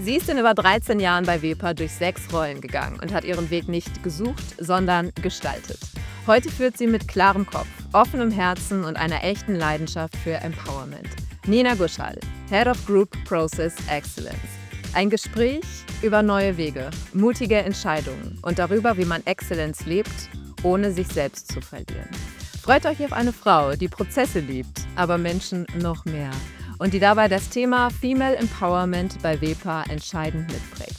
Sie ist in über 13 Jahren bei Wepa durch 6 Rollen gegangen und hat ihren Weg nicht gesucht, sondern gestaltet. Heute führt sie mit klarem Kopf, offenem Herzen und einer echten Leidenschaft für Empowerment. Nina Guschal, Head of Group Process Excellence. Ein Gespräch über neue Wege, mutige Entscheidungen und darüber, wie man Exzellenz lebt, ohne sich selbst zu verlieren. Freut euch auf eine Frau, die Prozesse liebt, aber Menschen noch mehr. Und die dabei das Thema Female Empowerment bei Wepa entscheidend mitprägt.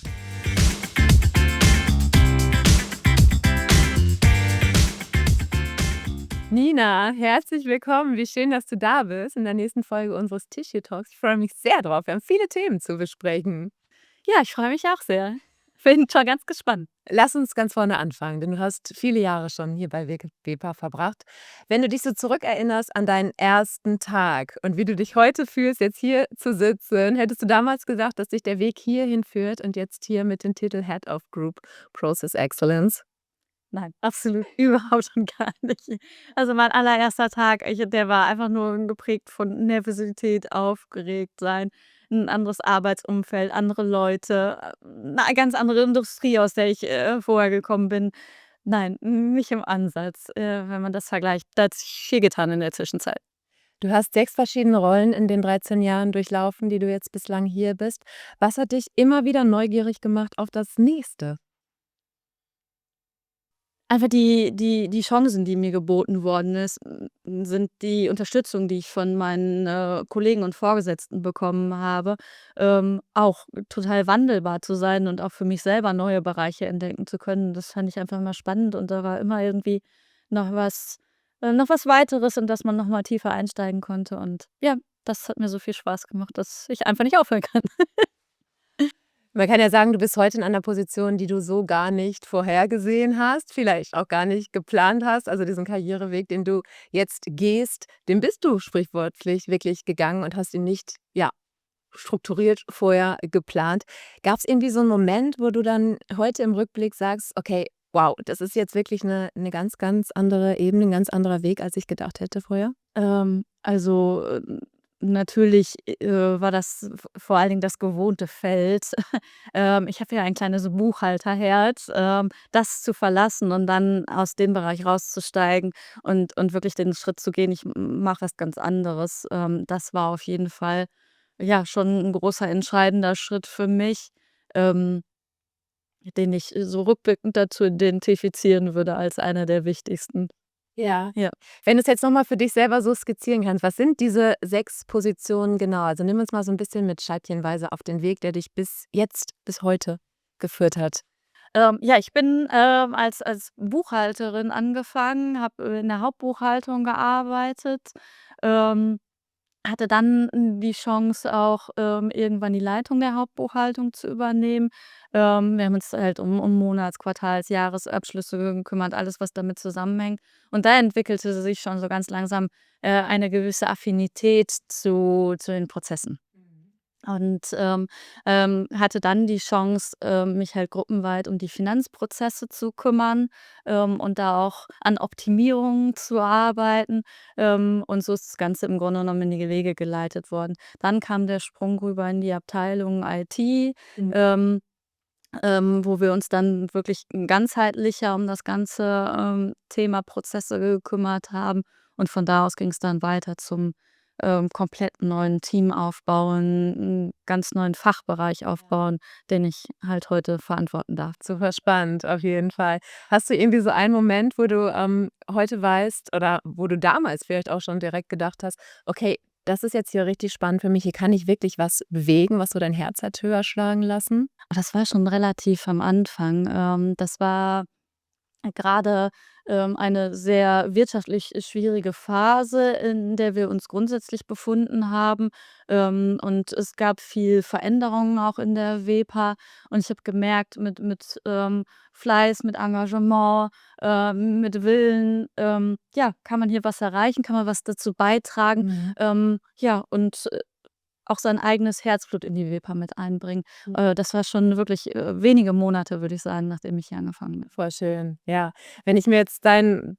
Nina, herzlich willkommen. Wie schön, dass du da bist in der nächsten Folge unseres Tissue Talks. Ich freue mich sehr drauf. Wir haben viele Themen zu besprechen. Ja, ich freue mich auch sehr. Bin schon ganz gespannt. Lass uns ganz vorne anfangen, denn du hast viele Jahre schon hier bei Wepa verbracht. Wenn du dich so zurückerinnerst an deinen ersten Tag und wie du dich heute fühlst, jetzt hier zu sitzen, hättest du damals gesagt, dass dich der Weg hierhin führt und jetzt hier mit dem Titel Head of Group Process Excellence? Nein, absolut überhaupt und gar nicht. Also, mein allererster Tag, der war einfach nur geprägt von Nervosität, aufgeregt sein, 'n anderes Arbeitsumfeld, andere Leute, 'ne ganz andere Industrie, aus der ich, vorher gekommen bin. Nein, nicht im Ansatz, wenn man das vergleicht. Da hat sich viel getan in der Zwischenzeit. Du hast 6 verschiedene Rollen in den 13 Jahren durchlaufen, die du jetzt bislang hier bist. Was hat dich immer wieder neugierig gemacht auf das Nächste? Einfach die Chancen, die mir geboten worden sind die Unterstützung, die ich von meinen, Kollegen und Vorgesetzten bekommen habe, auch total wandelbar zu sein und auch für mich selber neue Bereiche entdecken zu können. Das fand ich einfach immer spannend und da war immer irgendwie noch was Weiteres, in das man noch mal tiefer einsteigen konnte und ja, das hat mir so viel Spaß gemacht, dass ich einfach nicht aufhören kann. Man kann ja sagen, du bist heute in einer Position, die du so gar nicht vorhergesehen hast, vielleicht auch gar nicht geplant hast. Also diesen Karriereweg, den du jetzt gehst, den bist du sprichwörtlich wirklich gegangen und hast ihn nicht, ja, strukturiert vorher geplant. Gab es irgendwie so einen Moment, wo du dann heute im Rückblick sagst: „Okay, wow, das ist jetzt wirklich eine ganz, ganz andere Ebene, ein ganz anderer Weg, als ich gedacht hätte vorher?“ Also, natürlich, war das vor allen Dingen das gewohnte Feld. Ich habe ja ein kleines Buchhalterherz, das zu verlassen und dann aus dem Bereich rauszusteigen und wirklich den Schritt zu gehen, ich mache was ganz anderes. Das war auf jeden Fall, ja, schon ein großer entscheidender Schritt für mich, ähm, den ich so rückblickend dazu identifizieren würde als einer der wichtigsten. Ja. Ja. Wenn du's jetzt noch mal für dich selber so skizzieren kannst, was sind diese 6 Positionen genau? Also, nimm uns mal so 'n bisschen mit scheibchenweise auf den Weg, der dich bis jetzt, bis heute geführt hat. Ja, ich bin, als Buchhalterin angefangen, habe in der Hauptbuchhaltung gearbeitet, ähm, hatte dann die Chance auch, irgendwann die Leitung der Hauptbuchhaltung zu übernehmen. Wir haben uns halt um Monats-, Quartals-, Jahresabschlüsse gekümmert, alles, was damit zusammenhängt. Und da entwickelte sich schon so ganz langsam, eine gewisse Affinität zu den Prozessen. Und, hatte dann die Chance, mich halt gruppenweit um die Finanzprozesse zu kümmern, und da auch an Optimierungen zu arbeiten. Und so ist das Ganze im Grunde genommen in die Wege geleitet worden. Dann kam der Sprung rüber in die Abteilung IT, Mhm. ähm, wo wir uns dann wirklich ganzheitlicher um das ganze, Thema Prozesse gekümmert haben. Und von da aus ging es dann weiter zum, komplett neuen Team aufbauen, 'n ganz neuen Fachbereich aufbauen, den ich halt heute verantworten darf. Super spannend, auf jeden Fall. Hast du irgendwie so einen Moment, wo du, heute weißt oder wo du damals vielleicht auch schon direkt gedacht hast: „Okay, das ist jetzt hier richtig spannend für mich. Hier kann ich wirklich was bewegen“, was so dein Herz hat höher schlagen lassen? Das war schon relativ am Anfang. Das war gerade eine sehr wirtschaftlich schwierige Phase, in der wir uns grundsätzlich befunden haben. Und es gab viel Veränderungen auch in der WEPA. Und ich habe gemerkt, mit Fleiß, mit Engagement, mit Willen, ja, kann man hier was erreichen, kann man was dazu beitragen. Mhm. Ja, und auch sein eigenes Herzblut in die Vipa mit einbringen. Mhm. Das war schon wirklich, wenige Monate, würde ich sagen, nachdem ich hier angefangen habe. Voll schön, ja. Wenn ich mir jetzt deinen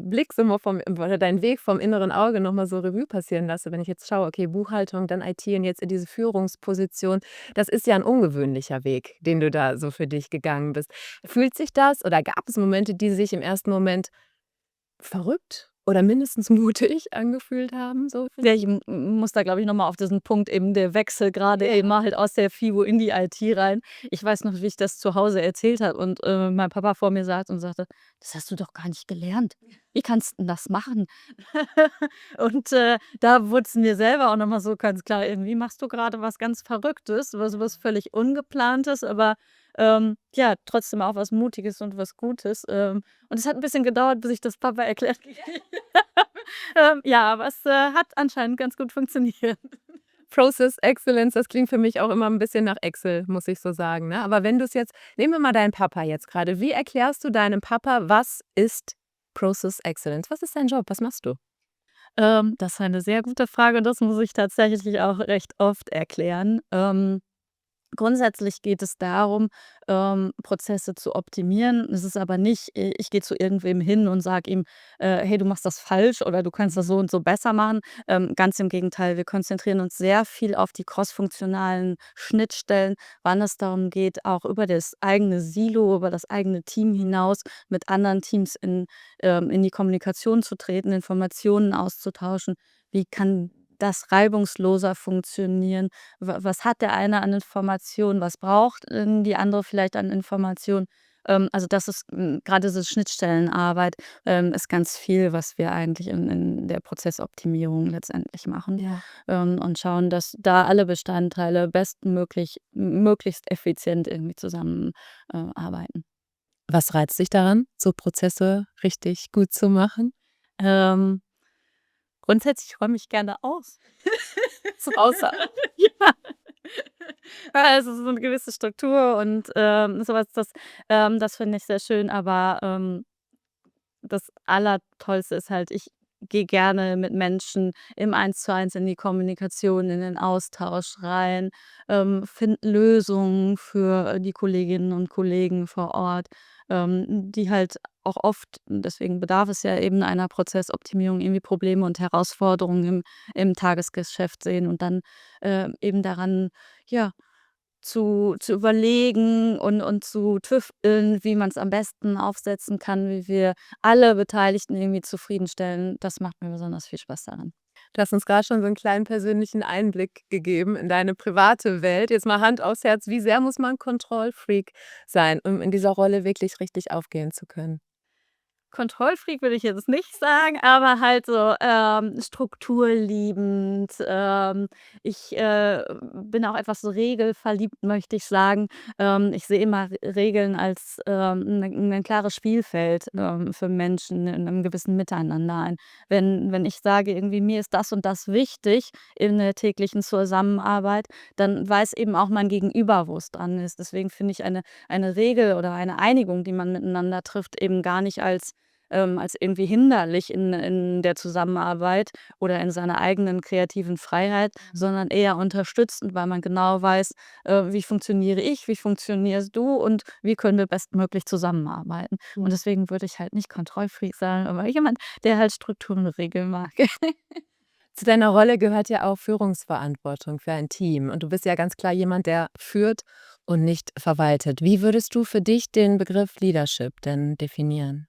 Blick so mal oder deinen Weg vom inneren Auge noch mal so Revue passieren lasse, wenn ich jetzt schaue, okay, Buchhaltung, dann IT und jetzt in diese Führungsposition, das ist ja ein ungewöhnlicher Weg, den du da so für dich gegangen bist. Fühlt sich das oder gab es Momente, die sich im ersten Moment verrückt oder mindestens mutig angefühlt haben, so für Ja, ich muss da, glaube ich, noch mal auf diesen Punkt eben der Wechsel gerade eben halt aus der FIBO in die IT rein. Ich weiß noch, wie ich das zu Hause erzählt habe und, mein Papa vor mir saß und sagte: „Das hast du doch gar nicht gelernt. Wie kannst 'n das machen?“ Und, da wurde es mir selber auch noch mal so ganz klar: „Irgendwie machst du gerade was ganz Verrücktes, was völlig Ungeplantes, aber, ja, trotzdem auch was Mutiges und was Gutes.“ Und es hat ein bisschen gedauert, bis ich das Papa erklärt ja, aber es, hat anscheinend ganz gut funktioniert. Process Excellence, das klingt für mich auch immer 'n bisschen nach Excel, muss ich so sagen, ne? Aber wenn du's jetzt nehmen wir mal deinen Papa jetzt grade. Wie erklärst du deinem Papa, was ist Process Excellence? Was ist dein Job? Was machst du? Das ist eine sehr gute Frage und das muss ich tatsächlich auch recht oft erklären. Grundsätzlich geht es darum, Prozesse zu optimieren. Es ist aber nicht, ich gehe zu irgendwem hin und sage ihm, „Hey, du machst das falsch“ oder „Du kannst das so und so besser machen.“ Ganz im Gegenteil, wir konzentrieren uns sehr viel auf die crossfunktionalen Schnittstellen, wann es darum geht, auch über das eigene Silo, über das eigene Team hinaus mit anderen Teams in die Kommunikation zu treten, Informationen auszutauschen. Wie kann das reibungsloser funktionieren? Was hat der eine an Informationen, was braucht, die andere vielleicht an Informationen? Also, das ist, grade so Schnittstellenarbeit, ist ganz viel, was wir eigentlich in der Prozessoptimierung letztendlich machen, Ja. und schauen, dass da alle Bestandteile bestmöglich möglichst effizient irgendwie zusammen, arbeiten. Was reizt dich daran, so Prozesse richtig gut zu machen? Ähm, Grundsätzlich räume ich gerne aus. So Außer ja. Also, so 'ne gewisse Struktur und, so was, das finde ich sehr schön, aber, das Allertollste ist halt, ich gehe gerne mit Menschen im Eins-zu-eins in die Kommunikation, in den Austausch rein, finde Lösungen für die Kolleginnen und Kollegen vor Ort, die halt auch oft deswegen bedarf es ja eben einer Prozessoptimierung, irgendwie Probleme und Herausforderungen im Tagesgeschäft sehen und dann, eben daran, ja, zu überlegen und zu tüfteln, wie man es am besten aufsetzen kann, wie wir alle Beteiligten irgendwie zufriedenstellen. Das macht mir besonders viel Spaß daran. du hast uns grad schon so 'n kleinen persönlichen Einblick gegeben in deine private Welt. Jetzt mal Hand aufs Herz, wie sehr muss man Kontrollfreak sein, um in dieser Rolle wirklich richtig aufgehen zu können? Kontrollfreak würde ich jetzt nicht sagen, aber halt so, strukturliebend. Ich, bin auch etwas so regelverliebt, möchte ich sagen. Ich sehe immer Regeln als, 'n klares Spielfeld, für Menschen in einem gewissen Miteinander ein. Wenn ich sage irgendwie: „Mir ist das und das wichtig in der täglichen Zusammenarbeit“, dann weiß eben auch mein Gegenüber, wo es dran ist. Deswegen finde ich eine Regel oder eine Einigung, die man miteinander trifft, eben gar nicht als irgendwie hinderlich in der Zusammenarbeit oder in seiner eigenen kreativen Freiheit, sondern eher unterstützend, weil man genau weiß, wie funktioniere ich, wie funktionierst du und wie können wir bestmöglich zusammenarbeiten. Und Mhm. deswegen würde ich halt nicht Kontrollfreak sagen, aber jemand, der halt Strukturen und Regeln mag. Zu deiner Rolle gehört ja auch Führungsverantwortung für ein Team. Und du bist ja ganz klar jemand, der führt und nicht verwaltet. Wie würdest du für dich den Begriff Leadership denn definieren?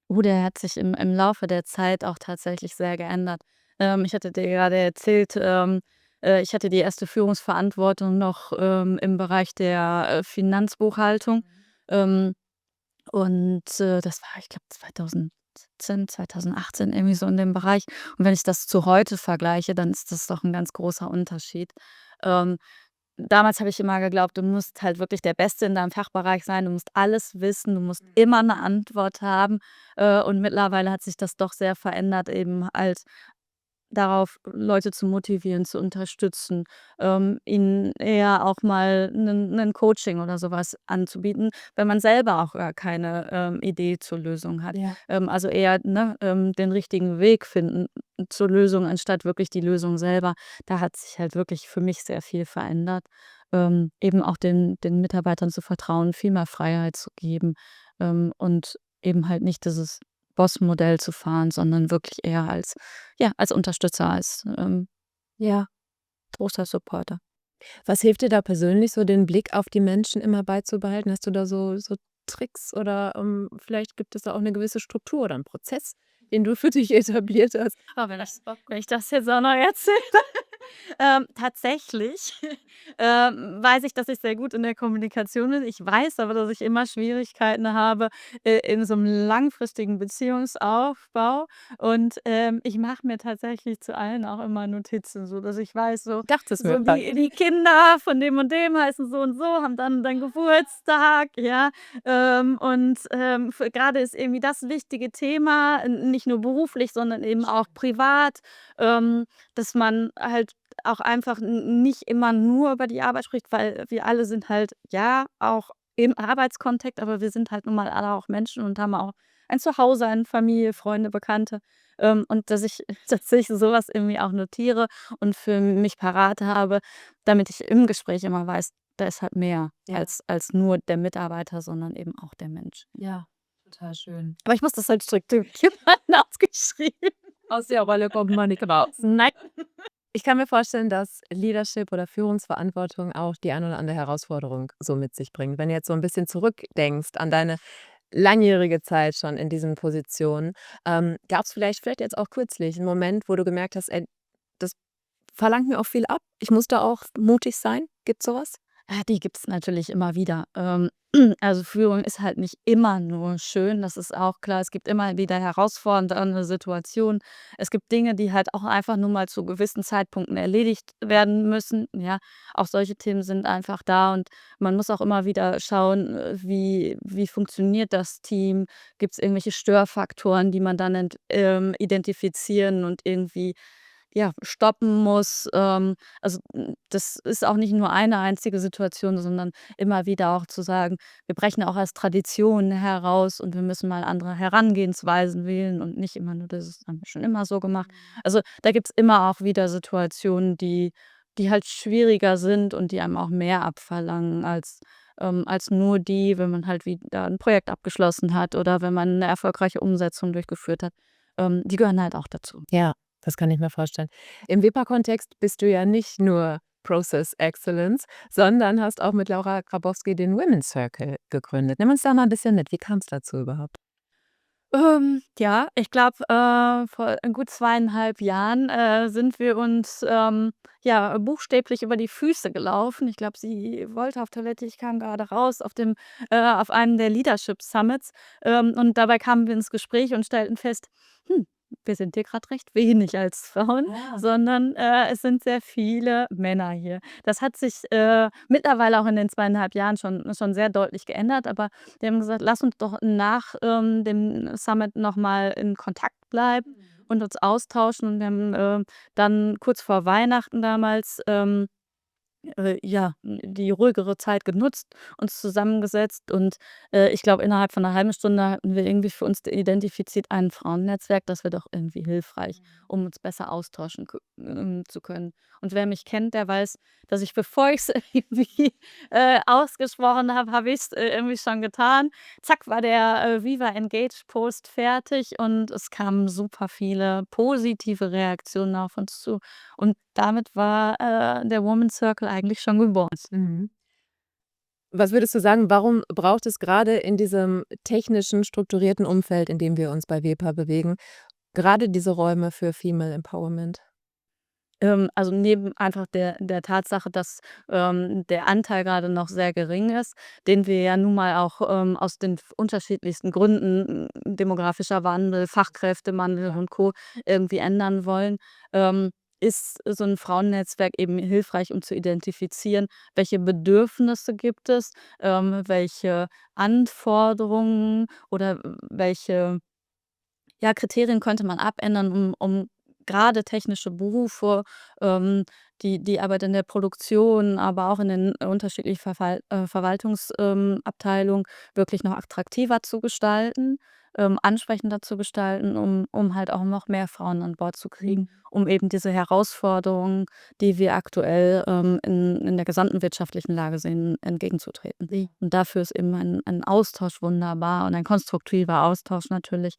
Der hat sich im Laufe der Zeit auch tatsächlich sehr geändert. Ich hatte dir gerade erzählt, ich hatte die erste Führungsverantwortung noch, im Bereich der, Finanzbuchhaltung. Ähm, und, das war, ich glaube, 2017, 2018, irgendwie so in dem Bereich. Und wenn ich das zu heute vergleiche, dann ist das doch ein ganz großer Unterschied. Ähm, Damals habe ich immer geglaubt, du musst halt wirklich der Beste in deinem Fachbereich sein. Du musst alles wissen, du musst immer 'ne Antwort haben. Und mittlerweile hat sich das doch sehr verändert, eben halt darauf, Leute zu motivieren, zu unterstützen, ihnen eher auch mal 'nen Coaching oder sowas anzubieten, wenn man selber auch gar keine, Idee zur Lösung hat. Ja. Also eher, ne, den richtigen Weg finden zur Lösung, anstatt wirklich die Lösung selber. Da hat sich halt wirklich für mich sehr viel verändert. Eben auch den Mitarbeitern zu vertrauen, viel mehr Freiheit zu geben, und eben halt nicht dieses Boss-Modell zu fahren, sondern wirklich eher als ja, als Unterstützer, als, Ja. großer Supporter. Was hilft dir da persönlich so, den Blick auf die Menschen immer beizubehalten? Hast du da so Tricks oder, vielleicht gibt es da auch eine gewisse Struktur oder 'n Prozess, den du für dich etabliert hast? Ah, wenn ich das jetzt auch noch erzähle. Tatsächlich, weiß ich, dass ich sehr gut in der Kommunikation bin. Ich weiß aber, dass ich immer Schwierigkeiten habe, in so 'nem langfristigen Beziehungsaufbau und, ich mache mir tatsächlich zu allen auch immer Notizen, sodass ich weiß, so Dachte es so mir fast. die Kinder von dem und dem heißen so und so, haben dann Geburtstag, ja, und, für grade ist irgendwie das wichtige Thema, nicht nur beruflich, sondern eben auch privat, dass man halt auch einfach nicht immer nur über die Arbeit spricht, weil wir alle sind halt, ja, auch im Arbeitskontext, aber wir sind halt nun mal alle auch Menschen und haben auch ein Zuhause, eine Familie, Freunde, Bekannte, und dass ich tatsächlich sowas irgendwie auch notiere und für mich parat habe, damit ich im Gespräch immer weiß, da ist halt mehr Ja, als nur der Mitarbeiter, sondern eben auch der Mensch. ja, total schön. Aber ich muss das halt strikt jemandem ausgeschrieben. Aus der Rolle kommt man nicht raus. Nein. Ich kann mir vorstellen, dass Leadership oder Führungsverantwortung auch die ein oder andere Herausforderung so mit sich bringt. Wenn du jetzt so ein bisschen zurückdenkst an deine langjährige Zeit schon in diesen Positionen, gab es vielleicht jetzt auch kürzlich 'n Moment, wo du gemerkt hast: „Ey, das verlangt mir auch viel ab. Ich muss da auch mutig sein.“ Gibt's so was? Die gibt's natürlich immer wieder. Also, Führung ist halt nicht immer nur schön, das ist auch klar. Es gibt immer wieder herausfordernde Situationen. Es gibt Dinge, die halt auch einfach nur mal zu gewissen Zeitpunkten erledigt werden müssen, ja. Auch solche Themen sind einfach da und man muss auch immer wieder schauen, wie funktioniert das Team? Gibt's irgendwelche Störfaktoren, die man dann identifizieren und irgendwie, ja, stoppen muss? Also, das ist auch nicht nur eine einzige Situation, sondern immer wieder auch zu sagen: „Wir brechen auch aus Traditionen heraus und wir müssen mal andere Herangehensweisen wählen und nicht immer nur das haben wir schon immer so gemacht.“ Also, da gibt's immer auch wieder Situationen, die halt schwieriger sind und die einem auch mehr abverlangen als nur die, wenn man halt wieder ein Projekt abgeschlossen hat oder wenn man eine erfolgreiche Umsetzung durchgeführt hat. Die gehören halt auch dazu. Ja, das kann ich mir vorstellen. Im WIPA-Kontext bist du ja nicht nur Process Excellence, sondern hast auch mit Laura Grabowski den Women's Circle gegründet. Nimm uns da mal ein bisschen mit. Wie kam's dazu überhaupt? Ja, ich glaube, vor gut 2,5 Jahren, sind wir uns, ja, buchstäblich über die Füße gelaufen. Ich glaube, sie wollte auf Toilette, ich kam gerade raus auf einem der Leadership Summits, und dabei kamen wir ins Gespräch und stellten fest: „Hm, wir sind hier gerade recht wenig als Frauen, Ah. sondern, es sind sehr viele Männer hier.“ Das hat sich, mittlerweile auch in den 2,5 Jahren schon sehr deutlich geändert, aber wir haben gesagt: „Lass uns doch nach, dem Summit noch mal in Kontakt bleiben Mhm. und uns austauschen.“ Und wir haben, dann kurz vor Weihnachten damals, ja, die ruhigere Zeit genutzt, uns zusammengesetzt und, ich glaube, innerhalb von 'ner halben Stunde hatten wir irgendwie für uns identifiziert ein Frauennetzwerk, das wäre doch irgendwie hilfreich, um uns besser austauschen zu können. Und wer mich kennt, der weiß, dass ich, bevor ich's irgendwie, ausgesprochen habe, habe ich's, irgendwie schon getan. Zack, war der, Viva Engage Post fertig und es kamen super viele positive Reaktionen auf uns zu. Und damit war, der Women's Circle eigentlich schon geboren. Mhm. Was würdest du sagen, warum braucht es gerade in diesem technischen, strukturierten Umfeld, in dem wir uns bei WEPA bewegen, gerade diese Räume für Female Empowerment? Also, neben einfach der Tatsache, dass, der Anteil gerade noch sehr gering ist, den wir ja nun mal auch, aus den unterschiedlichsten Gründen, demografischer Wandel, Fachkräftemangel und Co. irgendwie ändern wollen, ist so ein Frauennetzwerk eben hilfreich, um zu identifizieren, welche Bedürfnisse gibt es, welche Anforderungen oder welche, ja, Kriterien könnte man abändern, um grade technische Berufe, ähm, die Arbeit in der Produktion, aber auch in den unterschiedlichen Abteilungen wirklich noch attraktiver zu gestalten, ansprechender zu gestalten, um halt auch noch mehr Frauen an Bord zu kriegen, um eben diese Herausforderungen, die wir aktuell, in der gesamten wirtschaftlichen Lage sehen, entgegenzutreten. Ja. Und dafür ist eben ein Austausch wunderbar und ein konstruktiver Austausch natürlich,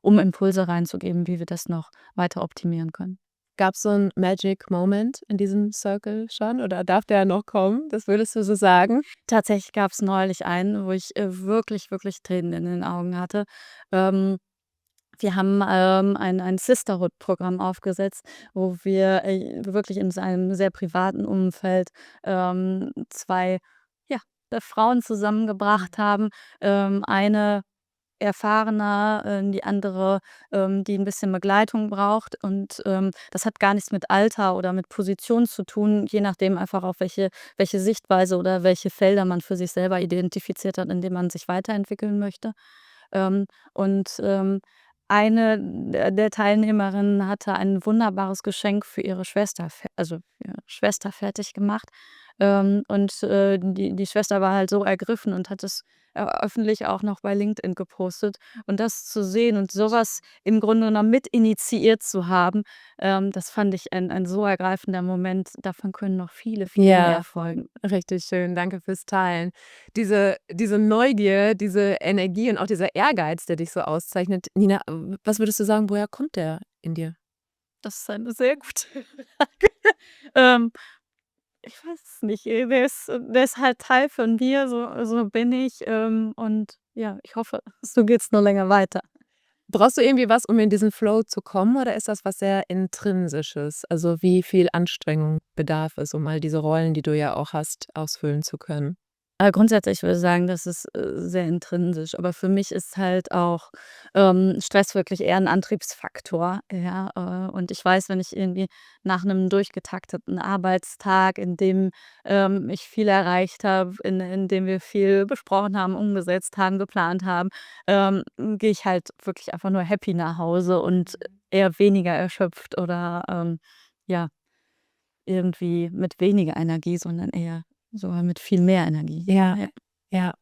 um Impulse reinzugeben, wie wir das noch weiter optimieren können. Gab's so 'n Magic Moment in diesem Circle schon oder darf der noch kommen? Das würdest du so sagen? Tatsächlich gab es neulich einen, wo ich, wirklich, wirklich Tränen in den Augen hatte. Ähm, Wir haben, ein Sisterhood-Programm aufgesetzt, wo wir, wirklich in einem sehr privaten Umfeld, 2, ja, Frauen zusammengebracht haben. Eine erfahrener, die andere, die ein bisschen Begleitung braucht. Und, das hat gar nichts mit Alter oder mit Position zu tun, je nachdem einfach auf welche Sichtweise oder welche Felder man für sich selber identifiziert hat, in denen man sich weiterentwickeln möchte. Und, eine der Teilnehmerinnen hatte ein wunderbares Geschenk für ihre Schwester für ihre Schwester fertig gemacht. Und, die Schwester war halt so ergriffen und hat es, öffentlich auch noch bei LinkedIn gepostet. Und das zu sehen und sowas im Grunde genommen mit initiiert zu haben, das fand ich ein so ergreifender Moment. Davon können noch viele, viele mehr Ja, folgen. richtig schön. Danke fürs Teilen. Diese Neugier, diese Energie und auch dieser Ehrgeiz, der dich so auszeichnet. Nina, was würdest du sagen, woher kommt der in dir? Das ist eine sehr gute Frage. Ähm, Ich weiß es nicht. Der ist halt Teil von mir, so bin ich, und ja, ich hoffe, so geht's nur länger weiter. Brauchst du irgendwie was, um in diesen Flow zu kommen oder ist das was sehr Intrinsisches? Also, wie viel Anstrengung bedarf es, um all diese Rollen, die du ja auch hast, ausfüllen zu können? Grundsätzlich würde ich sagen, das ist, sehr intrinsisch, aber für mich ist halt auch, Stress wirklich eher ein Antriebsfaktor, ja, und ich weiß, wenn ich irgendwie nach einem durchgetakteten Arbeitstag, in dem, ich viel erreicht habe, in dem wir viel besprochen haben, umgesetzt haben, geplant haben, gehe ich halt wirklich einfach nur happy nach Hause und eher weniger erschöpft oder, ja, irgendwie mit weniger Energie, sondern eher sogar mit viel mehr Energie. Ja, Ja. ja.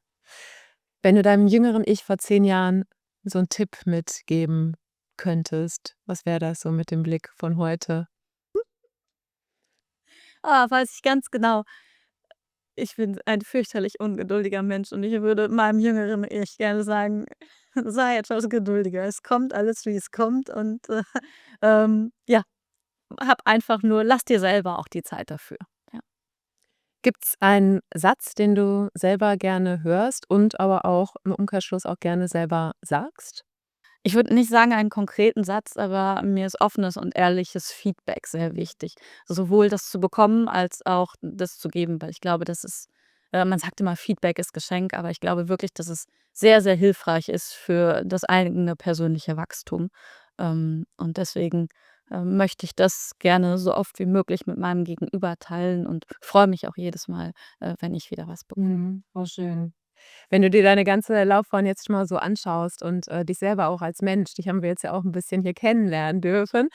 Wenn du deinem jüngeren Ich vor 10 Jahren so 'n Tipp mitgeben könntest, was wäre das so mit dem Blick von heute? Weiß ich ganz genau. Ich bin ein fürchterlich ungeduldiger Mensch und ich würde meinem jüngeren Ich gerne sagen: „Sei etwas geduldiger. Es kommt alles, wie es kommt und, ja, lass dir selber auch die Zeit dafür.“ Ja. Gibt's einen Satz, den du selber gerne hörst und aber auch im Umkehrschluss auch gerne selber sagst? Ich würde nicht sagen einen konkreten Satz, aber mir ist offenes und ehrliches Feedback sehr wichtig. Sowohl das zu bekommen als auch das zu geben, weil ich glaube, das ist man sagt immer, Feedback ist Geschenk, aber ich glaube wirklich, dass es sehr, sehr hilfreich ist für das eigene persönliche Wachstum. Und deswegen, möchte ich das gerne so oft wie möglich mit meinem Gegenüber teilen und freue mich auch jedes Mal, wenn ich wieder was bekomme. Oh schön. Wenn du dir deine ganze Laufbahn jetzt mal so anschaust und, dich selber auch als Mensch, dich haben wir jetzt ja auch 'n bisschen hier kennenlernen dürfen,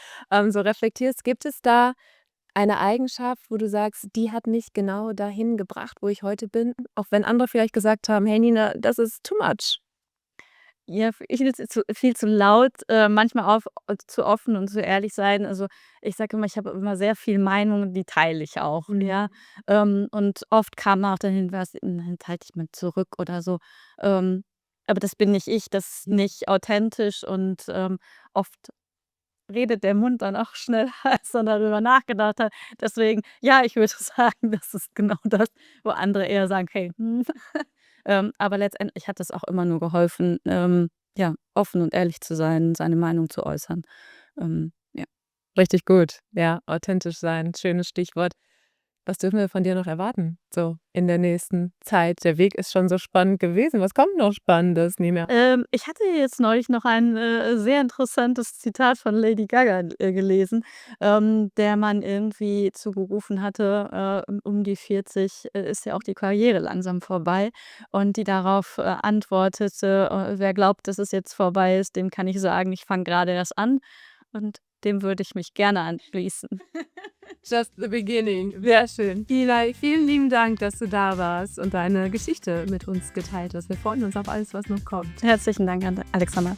so reflektierst, gibt es da eine Eigenschaft, wo du sagst: „Die hat mich genau dahin gebracht, wo ich heute bin“, auch wenn andere vielleicht gesagt haben: „Hey Nina, das ist too much.“ Ja, ich will jetzt viel zu laut, manchmal zu offen und zu ehrlich sein. Also, ich sage immer, ich habe immer sehr viel Meinungen, die teile ich auch, ja. Und oft kam auch der Hinweis: „Halt dich mal zurück“ oder so. Aber das bin nicht ich, das ist nicht authentisch und, oft redet der Mund dann auch schneller, als man darüber nachgedacht hat. Deswegen, ja, ich würde sagen, das ist genau das, wo andere eher sagen: „Hey, hm.“ Aber letztendlich hat es auch immer nur geholfen, ja, offen und ehrlich zu sein, seine Meinung zu äußern. Ja. Richtig gut. Ja, authentisch sein, schönes Stichwort. Was dürfen wir von dir noch erwarten, so in der nächsten Zeit? Der Weg ist schon so spannend gewesen. Was kommt noch Spannendes, Nina? Ich hatte jetzt neulich noch ein, sehr interessantes Zitat von Lady Gaga, gelesen, der man irgendwie zugerufen hatte, um die 40, ist ja auch die Karriere langsam vorbei und die darauf, antwortete: „Wer glaubt, dass es jetzt vorbei ist, dem kann ich sagen, ich fange gerade erst an.“ Und dem würde ich mich gerne anschließen. Just the beginning. Sehr schön. Eli, vielen lieben Dank, dass du da warst und deine Geschichte mit uns geteilt hast. Wir freuen uns auf alles, was noch kommt. Herzlichen Dank an Alexander.